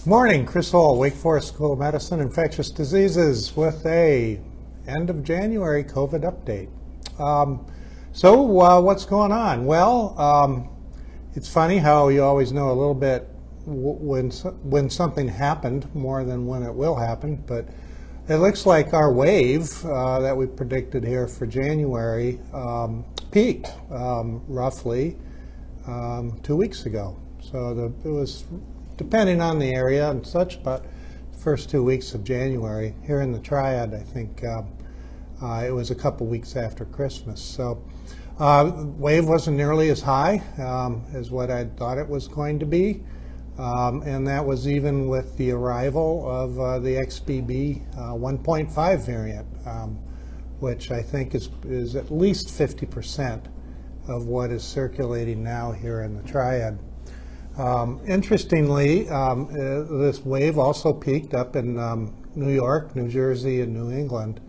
Morning, Chris Hall, Wake Forest School of Medicine, Infectious Diseases, with a end of January COVID update. What's going on? Well, it's funny how you always know a little bit when something happened more than when it will happen, but it looks like our wave that we predicted here for January peaked roughly 2 weeks ago. So it was, depending on the area and such, but the first 2 weeks of January. Here in the Triad, I think it was a couple weeks after Christmas. So wave wasn't nearly as high as what I thought it was going to be. And that was even with the arrival of the XBB 1.5 variant, which I think is at least 50% of what is circulating now here in the Triad. Interestingly, this wave also peaked up in New York, New Jersey, and New England,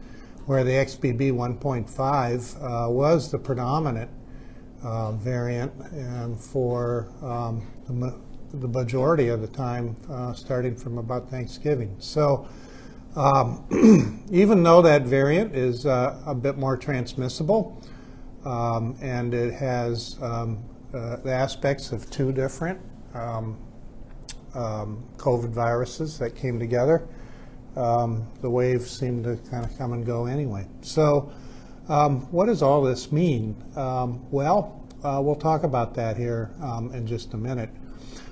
where the XBB 1.5 was the predominant variant for the majority of the time, starting from about Thanksgiving. So even though that variant is a bit more transmissible, and it has the aspects of two different COVID viruses that came together, the wave seemed to kind of come and go anyway. So what does all this mean? We'll talk about that here in just a minute.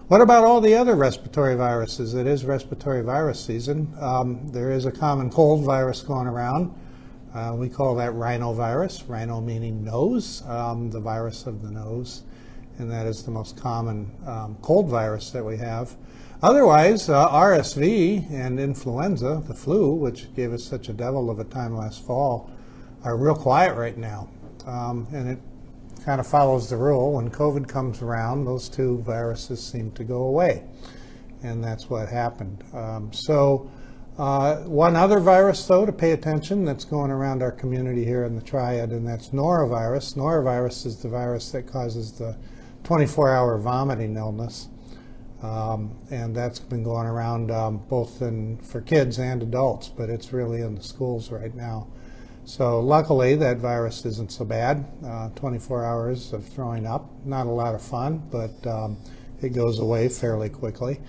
What about all the other respiratory viruses? It is respiratory virus season. There is a common cold virus going around. We call that rhinovirus, rhino meaning nose, the virus of the nose. And that is the most common cold virus that we have. Otherwise, RSV and influenza, the flu, which gave us such a devil of a time last fall, are real quiet right now. And it kind of follows the rule. When COVID comes around, those two viruses seem to go away. And that's what happened. One other virus, though, to pay attention that's going around our community here in the Triad, and that's norovirus. Norovirus is the virus that causes the 24-hour vomiting illness, and that's been going around both for kids and adults, but it's really in the schools right now. So luckily that virus isn't so bad. 24 hours of throwing up, not a lot of fun, but it goes away fairly quickly.